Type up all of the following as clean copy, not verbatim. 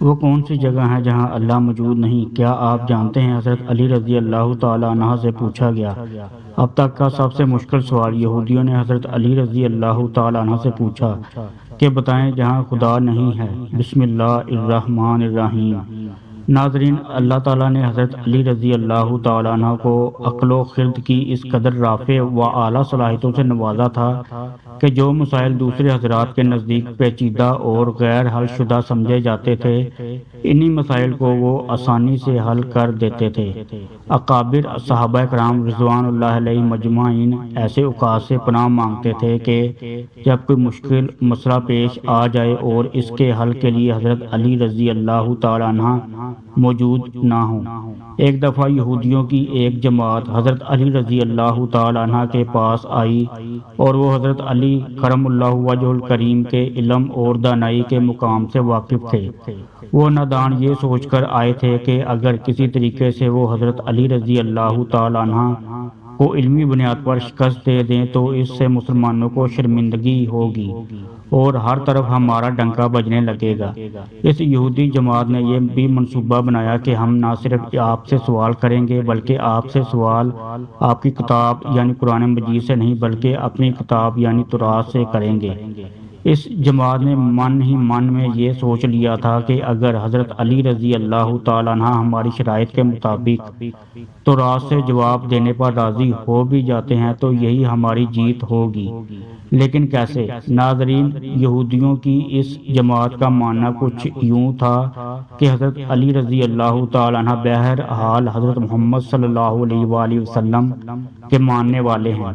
وہ کون سی جگہ ہے جہاں اللہ موجود نہیں؟ کیا آپ جانتے ہیں؟ حضرت علی رضی اللہ تعالی عنہ سے پوچھا گیا۔ اب تک کا سب سے مشکل سوال۔ یہودیوں نے حضرت علی رضی اللہ تعالی عنہ سے پوچھا کہ بتائیں جہاں خدا نہیں ہے۔ بسم اللہ الرحمن الرحیم۔ ناظرین، اللہ تعالیٰ نے حضرت علی رضی اللہ تعالیٰ عنہ کو عقل و خرد کی اس قدر رافع و اعلیٰ صلاحیتوں سے نوازا تھا کہ جو مسائل دوسرے حضرات کے نزدیک پیچیدہ اور غیر حل شدہ سمجھے جاتے تھے، انہی مسائل کو وہ آسانی سے حل کر دیتے تھے۔ اکابر صحابہ کرام رضوان اللہ علیہ مجمعین ایسے اوقات سے پناہ مانگتے تھے کہ جب کوئی مشکل مسئلہ پیش آ جائے اور اس کے حل کے لیے حضرت علی رضی اللہ تعالیٰ عنہ موجود نہ ہوں۔ ایک دفعہ یہودیوں کی ایک جماعت حضرت علی رضی اللہ تعالیٰ عنہ کے پاس آئی اور وہ حضرت علی کرم اللہ وجہ الکریم کے علم اور دانائی کے مقام سے واقف تھے۔ وہ نادان یہ سوچ کر آئے تھے کہ اگر کسی طریقے سے وہ حضرت علی رضی اللہ تعالیٰ عنہ کو علمی بنیاد پر شکست دے دیں تو اس سے مسلمانوں کو شرمندگی ہوگی اور ہر طرف ہمارا ڈنکا بجنے لگے گا۔ اس یہودی جماعت نے یہ بھی منصوبہ بنایا کہ ہم نہ صرف آپ سے سوال کریں گے بلکہ آپ سے سوال آپ کی کتاب یعنی قرآن مجید سے نہیں بلکہ اپنی کتاب یعنی تورات سے کریں گے۔ اس جماعت نے من ہی من میں یہ سوچ لیا تھا کہ اگر حضرت علی رضی اللہ تعالیٰ عنہ ہماری شرائط کے مطابق تورات سے جواب دینے پر راضی ہو بھی جاتے ہیں تو یہی ہماری جیت ہوگی۔ لیکن کیسے؟ ناظرین، یہودیوں کی اس جماعت کا ماننا کچھ یوں تھا کہ حضرت علی رضی اللہ تعالیٰ عنہ بہرحال حضرت محمد صلی اللہ علیہ وآلہ وسلم کے ماننے والے ہیں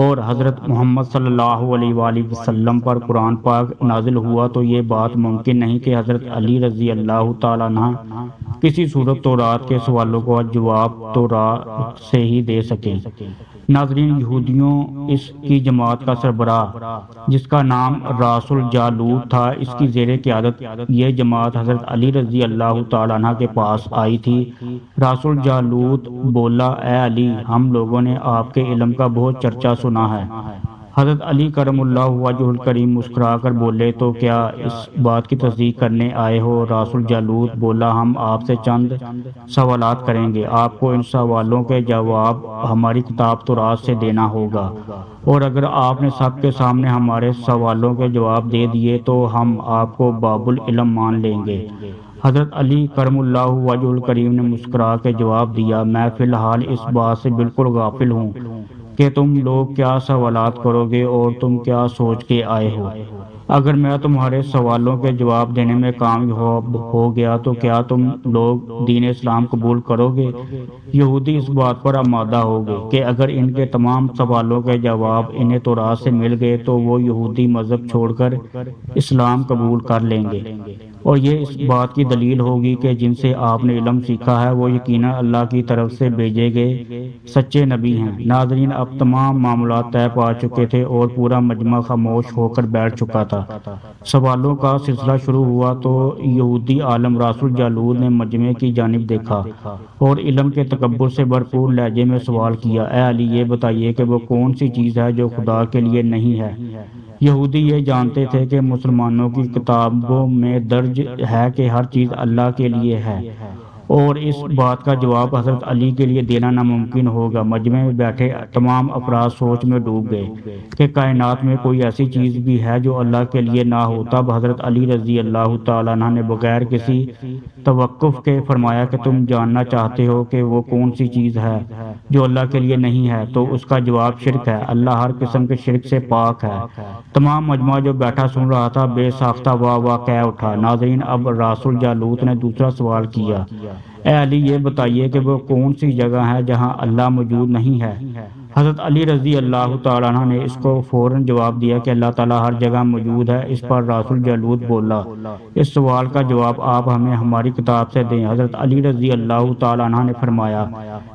اور حضرت محمد صلی اللہ علیہ وآلہ وسلم پر قرآن پاک نازل ہوا تو یہ بات ممکن نہیں کہ حضرت علی رضی اللہ تعالیٰ عنہ کسی صورت تورات کے سوالوں کا جواب تورات سے ہی دے سکیں۔ ناظرین، یہودیوں اس کی جماعت کا سربراہ جس کا نام راس الجالوت تھا، اس کی زیر قیادت یہ جماعت حضرت علی رضی اللہ تعالیٰ عنہ کے پاس آئی تھی۔ راس الجالوت بولا، اے علی، ہم لوگوں نے آپ کے علم کا بہت چرچا سنا ہے۔ حضرت علی کرم اللہ وجہ الکریم مسکرا کر بولے، تو کیا اس بات کی تصدیق کرنے آئے ہو؟ راس الجالوت بولا، ہم آپ سے چند سوالات کریں گے، آپ کو ان سوالوں کے جواب ہماری کتاب تورات سے دینا ہوگا، اور اگر آپ نے سب کے سامنے ہمارے سوالوں کے جواب دے دیے تو ہم آپ کو باب العلم مان لیں گے۔ حضرت علی کرم اللہ وجہ الکریم نے مسکرا کے جواب دیا، میں فی الحال اس بات سے بالکل غافل ہوں کہ تم لوگ کیا سوالات کرو گے اور تم کیا سوچ کے آئے ہو۔ اگر میں تمہارے سوالوں کے جواب دینے میں کامیاب ہو گیا تو کیا تم لوگ دین اسلام قبول کرو گے؟ یہودی اس بات پر آمادہ ہو گئے کہ اگر ان کے تمام سوالوں کے جواب انہیں تورات سے مل گئے تو وہ یہودی مذہب چھوڑ کر اسلام قبول کر لیں گے، اور یہ اس بات کی دلیل ہوگی کہ جن سے آپ نے علم سیکھا ہے وہ یقیناً اللہ کی طرف سے بھیجے گئے سچے نبی ہیں۔ ناظرین، اب تمام معاملات طے پا چکے تھے اور پورا مجمع خاموش ہو کر بیٹھ چکا تھا۔ سوالوں کا سلسلہ شروع ہوا تو یہودی عالم راس الجالوت نے مجمع کی جانب دیکھا اور علم کے تکبر سے بھرپور لہجے میں سوال کیا، اے علی، یہ بتائیے کہ وہ کون سی چیز ہے جو خدا کے لیے نہیں ہے؟ یہودی یہ جانتے تھے کہ مسلمانوں کی کتابوں میں درج ہے کہ ہر چیز اللہ کے لیے ہے، اور اس بات کا جواب حضرت علی کے لیے دینا ناممکن ہوگا۔ مجمع میں بیٹھے تمام افراد سوچ میں ڈوب گئے کہ کائنات میں کوئی ایسی چیز بھی ہے جو اللہ کے لیے نہ ہو۔ تب حضرت علی رضی اللہ تعالیٰ عنہ نے بغیر کسی توقف کے فرمایا کہ تم جاننا چاہتے ہو کہ وہ کون سی چیز ہے جو اللہ کے لیے نہیں ہے، تو اس کا جواب شرک ہے۔ اللہ ہر قسم کے شرک سے پاک ہے۔ تمام مجمع جو بیٹھا سن رہا تھا بے ساختہ واہ واہ کہہ اٹھا۔ ناظرین، اب راس الجالوت نے دوسرا سوال کیا، اے علی، یہ بتائیے کہ وہ کون سی جگہ ہے جہاں اللہ موجود نہیں ہے؟ حضرت علی رضی اللہ تعالیٰ عنہ نے اس کو فوراً جواب دیا کہ اللہ تعالیٰ ہر جگہ موجود ہے۔ اس پر راس الجالوت بولا، اس سوال کا جواب آپ ہمیں ہماری کتاب سے دیں۔ حضرت علی رضی اللہ تعالیٰ عنہ نے فرمایا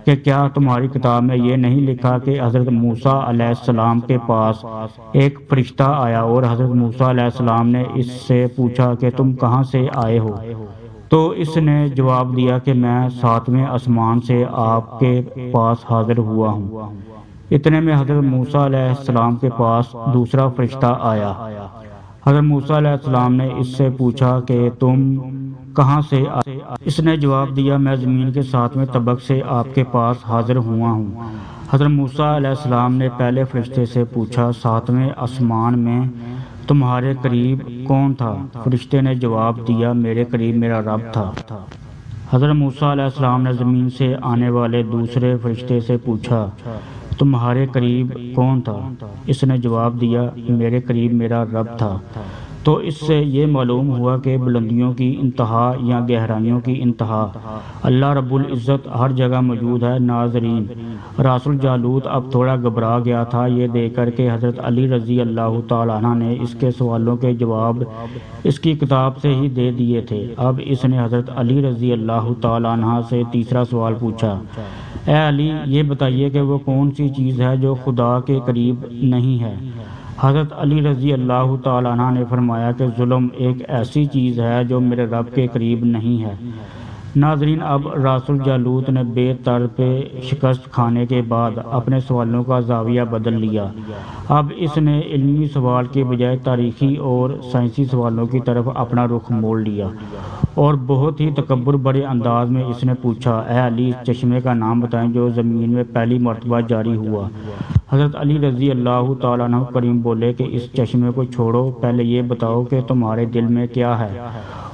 کہ کیا تمہاری کتاب میں یہ نہیں لکھا کہ حضرت موسیٰ علیہ السلام کے پاس ایک فرشتہ آیا اور حضرت موسیٰ علیہ السلام نے اس سے پوچھا کہ تم کہاں سے آئے ہو؟ تو اس نے جواب دیا کہ میں 7ویں آسمان سے آپ کے پاس حاضر ہوا ہوں۔ اتنے میں حضرت موسیٰ علیہ السلام کے پاس دوسرا فرشتہ آیا۔ حضرت موسیٰ علیہ السلام نے اس سے پوچھا کہ تم کہاں سے اس نے جواب دیا میں زمین کے 7ویں طبق سے آپ کے پاس حاضر ہوا ہوں۔ حضرت موسیٰ علیہ السلام نے پہلے فرشتے سے پوچھا 7ویں آسمان میں تمہارے قریب کون تھا؟ فرشتے نے جواب دیا میرے قریب میرا رب تھا۔ حضرت موسیٰ علیہ السلام نے زمین سے آنے والے دوسرے فرشتے سے پوچھا تمہارے قریب کون تھا؟ اس نے جواب دیا میرے قریب میرا رب تھا۔ تو اس سے یہ معلوم ہوا کہ بلندیوں کی انتہا یا گہرائیوں کی انتہا اللہ رب العزت ہر جگہ موجود ہے۔ ناظرین، راس الجالوت اب تھوڑا گھبرا گیا تھا یہ دیکھ کر کہ حضرت علی رضی اللہ تعالیٰ عنہ نے اس کے سوالوں کے جواب اس کی کتاب سے ہی دے دیے تھے۔ اب اس نے حضرت علی رضی اللہ تعالیٰ عنہ سے تیسرا سوال پوچھا، اے علی یہ بتائیے کہ وہ کون سی چیز ہے جو خدا کے قریب نہیں ہے؟ حضرت علی رضی اللہ تعالیٰ عنہ نے فرمایا کہ ظلم ایک ایسی چیز ہے جو میرے رب کے قریب نہیں ہے۔ ناظرین، اب راس الجالوت نے بے طر پہ شکست کھانے کے بعد اپنے سوالوں کا زاویہ بدل لیا۔ اب اس نے علمی سوال کے بجائے تاریخی اور سائنسی سوالوں کی طرف اپنا رخ موڑ لیا اور بہت ہی تکبر بڑے انداز میں اس نے پوچھا، اے علی اس چشمے کا نام بتائیں جو زمین میں پہلی مرتبہ جاری ہوا۔ حضرت علی رضی اللہ تعالیٰ عنہ کریم بولے کہ اس چشمے کو چھوڑو، پہلے یہ بتاؤ کہ تمہارے دل میں کیا ہے؟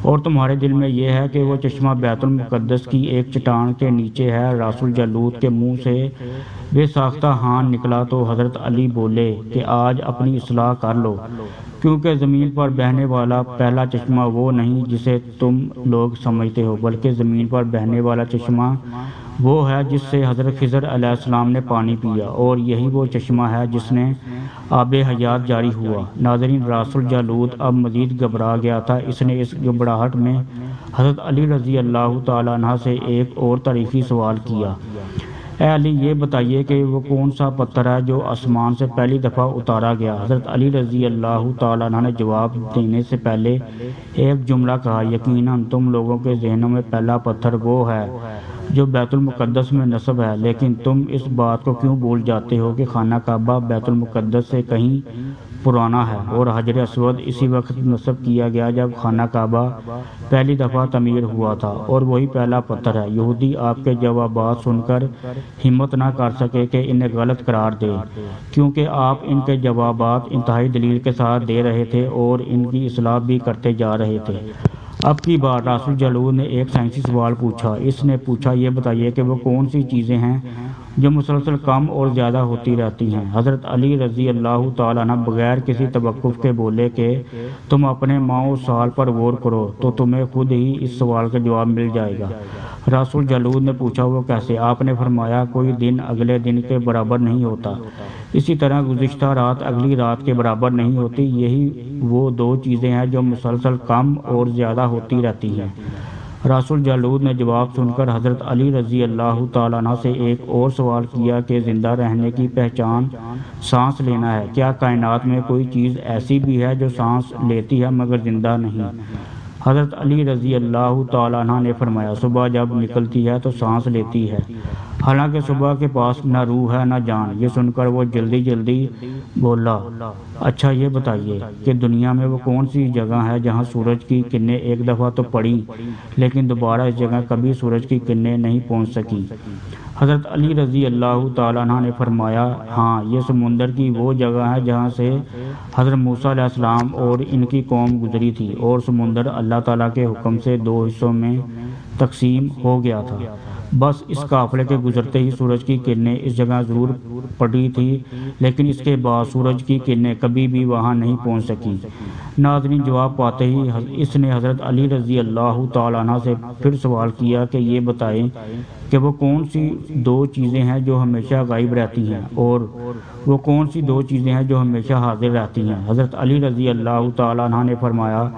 اور تمہارے دل میں یہ ہے کہ وہ چشمہ بیت المقدس کی ایک چٹان کے نیچے ہے۔ راس الجالوت کے منہ سے بے ساختہ ہاں نکلا تو حضرت علی بولے کہ آج اپنی اصلاح کر لو، کیونکہ زمین پر بہنے والا پہلا چشمہ وہ نہیں جسے تم لوگ سمجھتے ہو، بلکہ زمین پر بہنے والا چشمہ وہ ہے جس سے حضرت خضر علیہ السلام نے پانی پیا، اور یہی وہ چشمہ ہے جس نے آب حیات جاری ہوا۔ ناظرین، راس الجالوت اب مزید گھبرا گیا تھا۔ اس نے اس گھبراہٹ میں حضرت علی رضی اللہ تعالیٰ عنہ سے ایک اور تاریخی سوال کیا، اے علی یہ بتائیے کہ وہ کون سا پتھر ہے جو آسمان سے پہلی دفعہ اتارا گیا؟ حضرت علی رضی اللہ تعالیٰ عنہ نے جواب دینے سے پہلے ایک جملہ کہا، یقیناً تم لوگوں کے ذہنوں میں پہلا پتھر وہ ہے جو بیت المقدس میں نصب ہے، لیکن تم اس بات کو کیوں بھول جاتے ہو کہ خانہ کعبہ بیت المقدس سے کہیں پرانا ہے، اور حجر اسود اسی وقت نصب کیا گیا جب خانہ کعبہ پہلی دفعہ تعمیر ہوا تھا، اور وہی پہلا پتھر ہے۔ یہودی آپ کے جوابات سن کر ہمت نہ کر سکے کہ انہیں غلط قرار دے، کیونکہ آپ ان کے جوابات انتہائی دلیل کے ساتھ دے رہے تھے اور ان کی اصلاح بھی کرتے جا رہے تھے۔ اب کی بار راس الجالوت نے ایک سائنسی سوال پوچھا۔ اس نے پوچھا یہ بتائیے کہ وہ کون سی چیزیں ہیں جو مسلسل کم اور زیادہ ہوتی رہتی ہیں؟ حضرت علی رضی اللہ تعالیٰ عنہ بغیر کسی توقف کے بولے کہ تم اپنے ماہ و سال پر غور کرو تو تمہیں خود ہی اس سوال کا جواب مل جائے گا۔ راس الجالوت نے پوچھا وہ کیسے؟ آپ نے فرمایا کوئی دن اگلے دن کے برابر نہیں ہوتا، اسی طرح گزشتہ رات اگلی رات کے برابر نہیں ہوتی۔ یہی وہ دو چیزیں ہیں جو مسلسل کم اور زیادہ ہوتی رہتی ہیں۔ راس الجالوت نے جواب سن کر حضرت علی رضی اللہ تعالیٰ عنہ سے ایک اور سوال کیا کہ زندہ رہنے کی پہچان سانس لینا ہے، کیا کائنات میں کوئی چیز ایسی بھی ہے جو سانس لیتی ہے مگر زندہ نہیں؟ حضرت علی رضی اللہ تعالیٰ عنہ نے فرمایا صبح جب نکلتی ہے تو سانس لیتی ہے، حالانکہ صبح کے پاس نہ روح ہے نہ جان۔ یہ سن کر وہ جلدی جلدی بولا، اچھا یہ بتائیے کہ دنیا میں وہ کون سی جگہ ہے جہاں سورج کی کرنیں ایک دفعہ تو پڑیں لیکن دوبارہ اس جگہ کبھی سورج کی کرنیں نہیں پہنچ سکیں؟ حضرت علی رضی اللہ تعالیٰ عنہ نے فرمایا ہاں، یہ سمندر کی وہ جگہ ہے جہاں سے حضرت موسیٰ علیہ السلام اور ان کی قوم گزری تھی، اور سمندر اللہ تعالیٰ کے حکم سے 2 حصوں میں تقسیم ہو گیا تھا۔ بس اس قافلے کے گزرتے ہی سورج کی کرنیں اس جگہ ضرور پڑی تھی، لیکن اس کے بعد سورج کی کرنیں کبھی بھی وہاں نہیں پہنچ سکیں۔ ناظرین، جواب پاتے ہی اس نے حضرت علی رضی اللہ تعالیٰ عنہ سے پھر سوال کیا کہ یہ بتائیں کہ وہ کون سی 2 چیزیں ہیں جو ہمیشہ غائب رہتی ہیں، اور وہ کون سی 2 چیزیں ہیں جو ہمیشہ حاضر رہتی ہیں؟ حضرت علی رضی اللہ تعالیٰ عنہ نے فرمایا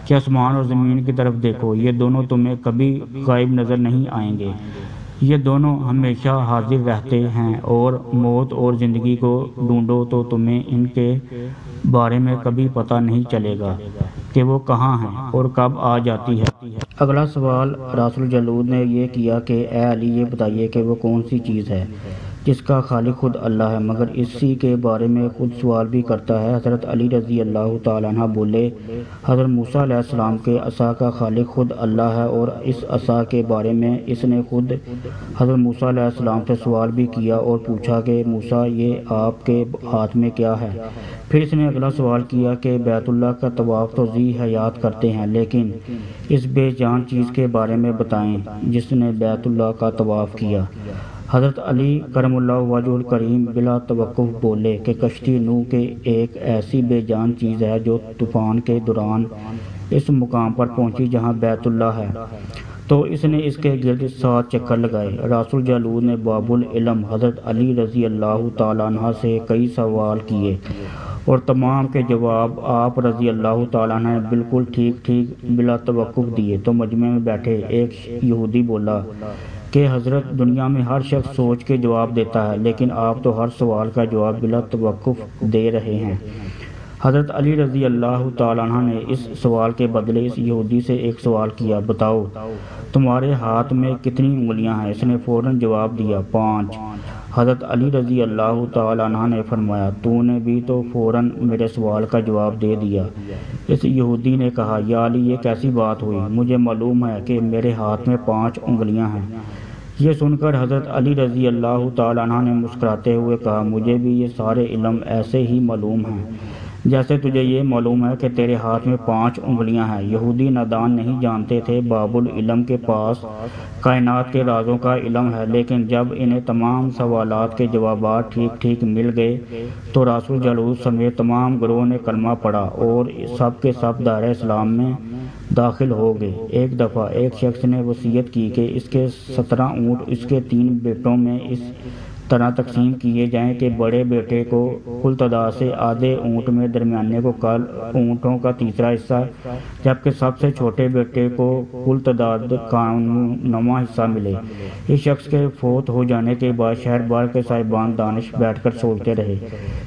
کہ آسمان اور زمین کی طرف دیکھو، یہ دونوں تمہیں کبھی غائب نظر نہیں آئیں گے، یہ دونوں ہمیشہ حاضر رہتے ہیں، اور موت اور زندگی کو ڈھونڈو تو تمہیں ان کے بارے میں کبھی پتہ نہیں چلے گا کہ وہ کہاں ہیں اور کب آ جاتی ہے۔ اگلا سوال راس الجالوت نے یہ کیا کہ اے علی یہ بتائیے کہ وہ کون سی چیز ہے جس کا خالق خود اللہ ہے، مگر اسی کے بارے میں خود سوال بھی کرتا ہے۔ حضرت علی رضی اللہ تعالیٰ عنہ بولے، حضرت موسیٰ علیہ السلام کے عصا کا خالق خود اللہ ہے، اور اس عصا کے بارے میں اس نے خود حضرت موسیٰ علیہ السلام سے سوال بھی کیا اور پوچھا کہ موسیٰ یہ آپ کے ہاتھ میں کیا ہے؟ پھر اس نے اگلا سوال کیا کہ بیت اللہ کا طواف تو ذی حیات کرتے ہیں، لیکن اس بے جان چیز کے بارے میں بتائیں جس نے بیت اللہ کا طواف کیا۔ حضرت علی کرم اللہ وجہ الکریم بلا توقف بولے کہ کشتی نوح کے ایک ایسی بے جان چیز ہے جو طوفان کے دوران اس مقام پر پہنچی جہاں بیت اللہ ہے، تو اس نے اس کے گرد 7 چکر لگائے۔ راس الجالود نے باب العلم حضرت علی رضی اللہ تعالیٰ عنہ سے کئی سوال کیے اور تمام کے جواب آپ رضی اللہ تعالیٰ عنہ نے بالکل ٹھیک بلا توقف دیے۔ تو مجمع میں بیٹھے ایک یہودی بولا کہ حضرت دنیا میں ہر شخص سوچ کے جواب دیتا ہے، لیکن آپ تو ہر سوال کا جواب بلا توقف دے رہے ہیں۔ حضرت علی رضی اللہ تعالیٰ عنہ نے اس سوال کے بدلے اس یہودی سے ایک سوال کیا، بتاؤ تمہارے ہاتھ میں کتنی انگلیاں ہیں؟ اس نے فوراً جواب دیا، 5۔ حضرت علی رضی اللہ تعالیٰ عنہ نے فرمایا، تو نے بھی تو فوراً میرے سوال کا جواب دے دیا۔ اس یہودی نے کہا، یا علی یہ کیسی بات ہوئی؟ مجھے معلوم ہے کہ میرے ہاتھ میں 5 انگلیاں ہیں۔ یہ سن کر حضرت علی رضی اللہ تعالیٰ عنہ نے مسکراتے ہوئے کہا، مجھے بھی یہ سارے علم ایسے ہی معلوم ہیں جیسے تجھے یہ معلوم ہے کہ تیرے ہاتھ میں 5 انگلیاں ہیں۔ یہودی نادان نہیں جانتے تھے، باب العلم کے پاس کائنات کے رازوں کا علم ہے، لیکن جب انہیں تمام سوالات کے جوابات ٹھیک مل گئے تو راس الجالود سمیت تمام گروہ نے کلمہ پڑھا اور سب کے سب دائرہ اسلام میں داخل ہو گئے۔ ایک دفعہ ایک شخص نے وصیت کی کہ اس کے 17 اونٹ اس کے 3 بیٹوں میں اس طرح تقسیم کیے جائیں کہ بڑے بیٹے کو کل تعداد سے آدھے اونٹ میں، درمیانے کو کل اونٹوں کا تیسرا حصہ، جبکہ سب سے چھوٹے بیٹے کو کل تعداد کا 9واں حصہ ملے۔ اس شخص کے فوت ہو جانے کے بعد شہر بھر کے صاحبان دانش بیٹھ کر سوچتے رہے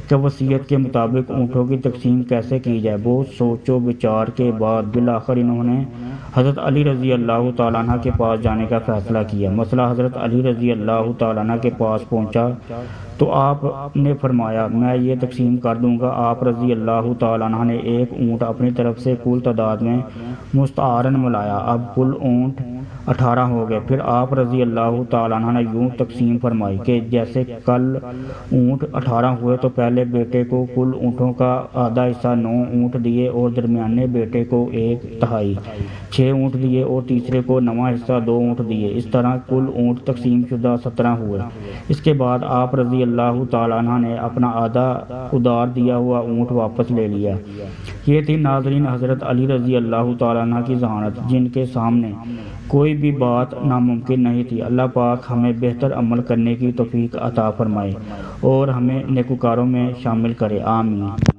کہ وصیت کے مطابق اونٹوں کی تقسیم کیسے کی جائے۔ بہت سوچ و بچار کے بعد بالآخر انہوں نے حضرت علی رضی اللہ تعالیٰ عنہ کے پاس جانے کا فیصلہ کیا۔ مسئلہ حضرت علی رضی اللہ تعالیٰ عنہ کے پاس پہنچا تو آپ نے فرمایا، میں یہ تقسیم کر دوں گا۔ آپ رضی اللہ تعالیٰ عنہ نے ایک اونٹ اپنی طرف سے کل تعداد میں مستعارن ملایا، اب کل اونٹ 18 ہو گئے۔ پھر آپ رضی اللہ تعالیٰ عنہ نے یوں تقسیم فرمائی کہ جیسے کل اونٹ 18 ہوئے تو پہلے بیٹے کو کل اونٹوں کا آدھا حصہ 9 اونٹ دیے اور درمیانے بیٹے کو 1/3 6 اونٹ دیے اور تیسرے کو 9واں حصہ 2 اونٹ دیے۔ اس طرح کل اونٹ تقسیم شدہ 17 ہوئے۔ اس کے بعد آپ رضی اللہ تعالیٰ عنہ نے اپنا آدھا ادار دیا ہوا اونٹ واپس لے لیا۔ یہ تھی ناظرین حضرت علی رضی اللہ تعالیٰ عنہ کی ذہانت، جن کے سامنے کوئی بھی بات ناممکن نہیں تھی۔ اللہ پاک ہمیں بہتر عمل کرنے کی توفیق عطا فرمائے اور ہمیں نیکوکاروں میں شامل کرے، آمین۔